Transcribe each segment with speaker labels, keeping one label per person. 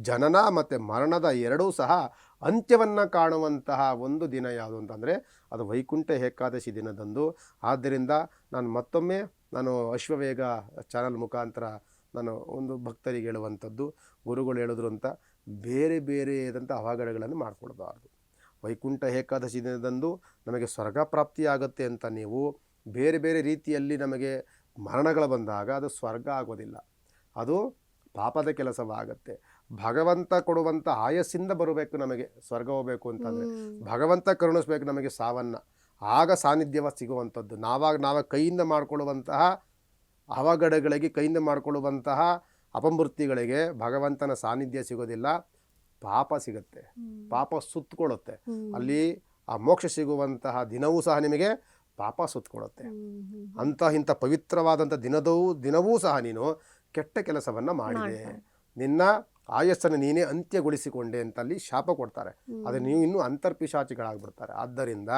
Speaker 1: ಜನನ ಮತ್ತು ಮರಣದ ಎರಡೂ ಸಹ ಅಂತ್ಯವನ್ನು ಕಾಣುವಂತಹ ಒಂದು ದಿನ ಯಾವುದು ಅಂತಂದರೆ ಅದು ವೈಕುಂಠ ಏಕಾದಶಿ ದಿನದಂದು. ಆದ್ದರಿಂದ ನಾನು ಮತ್ತೊಮ್ಮೆ ಅಶ್ವವೇಗ ಚಾನಲ್ ಮುಖಾಂತರ ನಾನು ಒಂದು ಭಕ್ತರಿಗೆ ಹೇಳುವಂಥದ್ದು, ಗುರುಗಳು ಹೇಳಿದ್ರು ಅಂತ ಬೇರೆ ಬೇರೆಯಾದಂಥ ಅವಘಡಗಳನ್ನು ಮಾಡಿಕೊಳ್ಬಾರ್ದು. ವೈಕುಂಠ ಏಕಾದಶಿ ದಿನದಂದು ನಮಗೆ ಸ್ವರ್ಗ ಪ್ರಾಪ್ತಿಯಾಗುತ್ತೆ ಅಂತ ನೀವು ಬೇರೆ ಬೇರೆ ರೀತಿಯಲ್ಲಿ ನಮಗೆ ಮರಣಗಳು ಬಂದಾಗ ಅದು ಸ್ವರ್ಗ ಆಗೋದಿಲ್ಲ, ಅದು ಪಾಪದ ಕೆಲಸವಾಗುತ್ತೆ. ಭಗವಂತ ಕೊಡುವಂಥ ಆಯಸ್ಸಿಂದ ಬರಬೇಕು ನಮಗೆ ಸ್ವರ್ಗ ಹೋಗಬೇಕು ಅಂತಂದರೆ, ಭಗವಂತ ಕರುಣಿಸ್ಬೇಕು ನಮಗೆ ಸಾವನ್ನು, ಆಗ ಸಾನ್ನಿಧ್ಯವ ಸಿಗುವಂಥದ್ದು. ನಾವೇ ಕೈಯಿಂದ ಮಾಡಿಕೊಳ್ಳುವಂತಹ ಅವಘಡಗಳಿಗೆ, ಕೈಯಿಂದ ಮಾಡಿಕೊಳ್ಳುವಂತಹ ಅಪಮೃತ್ಯುಗಳಿಗೆ ಭಗವಂತನ ಸಾನ್ನಿಧ್ಯ ಸಿಗೋದಿಲ್ಲ, ಪಾಪ ಸಿಗುತ್ತೆ, ಪಾಪ ಸುತ್ತಕೊಳ್ಳುತ್ತೆ. ಅಲ್ಲಿ ಆ ಮೋಕ್ಷ ಸಿಗುವಂತಹ ದಿನವೂ ಸಹ ನಿಮಗೆ ಪಾಪ ಸುತ್ತಕೊಳ್ಳುತ್ತೆ. ಇಂಥ ಪವಿತ್ರವಾದಂಥ ದಿನವೂ ಸಹ ನೀನು ಕೆಟ್ಟ ಕೆಲಸವನ್ನು ಮಾಡಿದೆ, ನಿನ್ನ ಆಯಸ್ಸನ್ನು ನೀನೇ ಅಂತ್ಯಗೊಳಿಸಿಕೊಂಡೆ ಅಂತ ಅಲ್ಲಿ ಶಾಪ ಕೊಡ್ತಾರೆ. ಅದು ನೀವು ಇನ್ನೂ ಅಂತರ್ಪಿಶಾಚಿಗಳಾಗ್ಬಿಡ್ತಾರೆ. ಆದ್ದರಿಂದ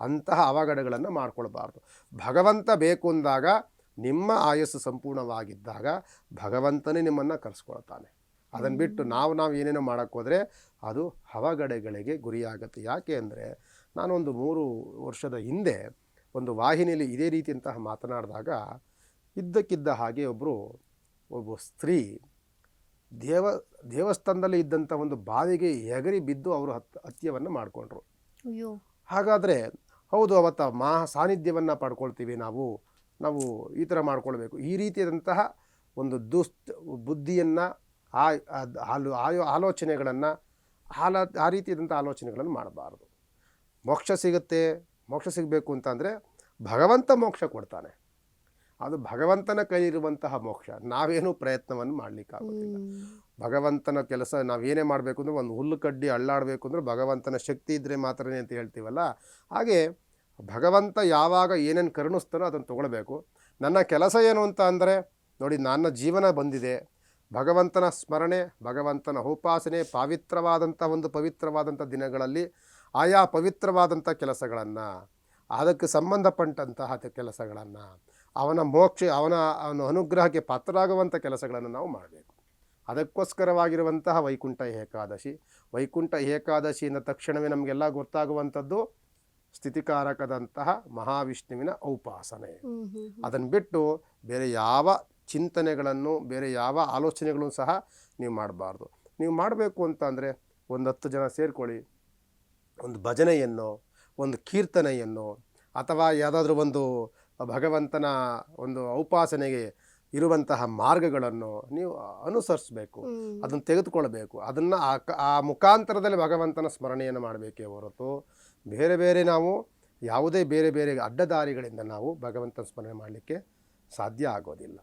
Speaker 1: ಅಂತಹ ಅವಘಡಗಳನ್ನು ಮಾಡ್ಕೊಳ್ಬಾರ್ದು. ಭಗವಂತ ಬೇಕು ಅಂದಾಗ, ನಿಮ್ಮ ಆಯಸ್ಸು ಸಂಪೂರ್ಣವಾಗಿದ್ದಾಗ ಭಗವಂತನೇ ನಿಮ್ಮನ್ನು ಕರೆಸ್ಕೊಳ್ತಾನೆ. ಅದನ್ನು ಬಿಟ್ಟು ನಾವು ಏನೇನೋ ಮಾಡೋಕ್ಕೋದ್ರೆ ಅದು ಅವಘಡಗಳಿಗೆ ಗುರಿಯಾಗುತ್ತೆ. ಯಾಕೆ ಅಂದರೆ, ನಾನೊಂದು 3 ವರ್ಷದ ಹಿಂದೆ ಒಂದು ವಾಹಿನಿಯಲ್ಲಿ ಇದೇ ರೀತಿಯಂತಹ ಮಾತನಾಡಿದಾಗ ಇದ್ದಕ್ಕಿದ್ದ ಹಾಗೆ ಒಬ್ಬ ಸ್ತ್ರೀ ದೇವಸ್ಥಾನದಲ್ಲಿ ಇದ್ದಂಥ ಒಂದು ಬಾವಿಗೆ ಎಗರಿ ಬಿದ್ದು ಅವರು ಹತ್ಯೆಯನ್ನು ಮಾಡಿಕೊಂಡ್ರು. ಹಾಗಾದರೆ ಹೌದು, ಅವತ್ತು ಸಾನ್ನಿಧ್ಯವನ್ನು ಪಡ್ಕೊಳ್ತೀವಿ, ನಾವು ಈ ಥರ ಮಾಡ್ಕೊಳ್ಬೇಕು. ಈ ರೀತಿಯಾದಂತಹ ಒಂದು ಬುದ್ಧಿಯನ್ನು ಆಲೋಚನೆಗಳನ್ನು ಆ ರೀತಿಯಾದಂಥ ಆಲೋಚನೆಗಳನ್ನು ಮಾಡಬಾರ್ದು. ಮೋಕ್ಷ ಸಿಗಬೇಕು ಅಂತಂದರೆ ಭಗವಂತ ಮೋಕ್ಷ ಕೊಡ್ತಾನೆ, ಅದು ಭಗವಂತನ ಕೈಲಿರುವಂತಹ ಮೋಕ್ಷ. ನಾವೇನು ಪ್ರಯತ್ನವನ್ನು ಮಾಡಲಿಕ್ಕಾಗೋದಿಲ್ಲ. ಭಗವಂತನ ಕೆಲಸ ನಾವೇನೇ ಮಾಡಬೇಕು ಅಂದರೆ, ಒಂದು ಹುಲ್ಲು ಕಡ್ಡಿ ಅಳ್ಳಾಡಬೇಕು ಅಂದರೆ ಭಗವಂತನ ಶಕ್ತಿ ಇದ್ದರೆ ಮಾತ್ರನೇ ಅಂತ ಹೇಳ್ತೀವಲ್ಲ, ಹಾಗೆ ಭಗವಂತ ಯಾವಾಗ ಏನೇನು ಕರುಣಿಸ್ತಾನೋ ಅದನ್ನು ತೊಗೊಳ್ಬೇಕು. ನನ್ನ ಕೆಲಸ ಏನು ಅಂತ ಅಂದರೆ, ನೋಡಿ, ನನ್ನ ಜೀವನ ಬಂದಿದೆ, ಭಗವಂತನ ಸ್ಮರಣೆ, ಭಗವಂತನ ಉಪಾಸನೆ, ಪವಿತ್ರವಾದಂಥ ದಿನಗಳಲ್ಲಿ ಆಯಾ ಪವಿತ್ರವಾದಂಥ ಕೆಲಸಗಳನ್ನು, ಅದಕ್ಕೆ ಸಂಬಂಧಪಟ್ಟಂತಹ ಕೆಲಸಗಳನ್ನು, ಅವನ ಅನುಗ್ರಹಕ್ಕೆ ಪಾತ್ರರಾಗುವಂಥ ಕೆಲಸಗಳನ್ನು ನಾವು ಮಾಡಬೇಕು. ಅದಕ್ಕೋಸ್ಕರವಾಗಿರುವಂತಹ ವೈಕುಂಠ ಏಕಾದಶಿ ಎಂದ ತಕ್ಷಣವೇ ನಮಗೆಲ್ಲ ಗೊತ್ತಾಗುವಂಥದ್ದು ಸ್ಥಿತಿಕಾರಕದಂತಹ ಮಹಾವಿಷ್ಣುವಿನ ಉಪಾಸನೆ. ಅದನ್ನು ಬಿಟ್ಟು ಬೇರೆ ಯಾವ ಚಿಂತನೆಗಳನ್ನು, ಬೇರೆ ಯಾವ ಆಲೋಚನೆಗಳನ್ನು ಸಹ ನೀವು ಮಾಡಬಾರ್ದು. ನೀವು ಮಾಡಬೇಕು ಅಂತ ಅಂದರೆ ಒಂದು 10 ಜನ ಸೇರಿಕೊಳ್ಳಿ, ಒಂದು ಭಜನೆಯನ್ನು, ಒಂದು ಕೀರ್ತನೆಯನ್ನು, ಅಥವಾ ಯಾವುದಾದ್ರೂ ಒಂದು ಭಗವಂತನ ಒಂದು ಉಪಾಸನೆಗೆ ಇರುವಂತಹ ಮಾರ್ಗಗಳನ್ನು ನೀವು ಅನುಸರಿಸಬೇಕು, ಅದನ್ನು ತೆಗೆದುಕೊಳ್ಬೇಕು. ಅದನ್ನು ಆ ಮುಖಾಂತರದಲ್ಲಿ ಭಗವಂತನ ಸ್ಮರಣೆಯನ್ನು ಮಾಡಬೇಕೇ ಹೊರತು ಬೇರೆ ನಾವು ಯಾವುದೇ ಬೇರೆ ಅಡ್ಡದಾರಿಗಳಿಂದ ನಾವು ಭಗವಂತನ ಸ್ಮರಣೆ ಮಾಡಲಿಕ್ಕೆ ಸಾಧ್ಯ ಆಗೋದಿಲ್ಲ.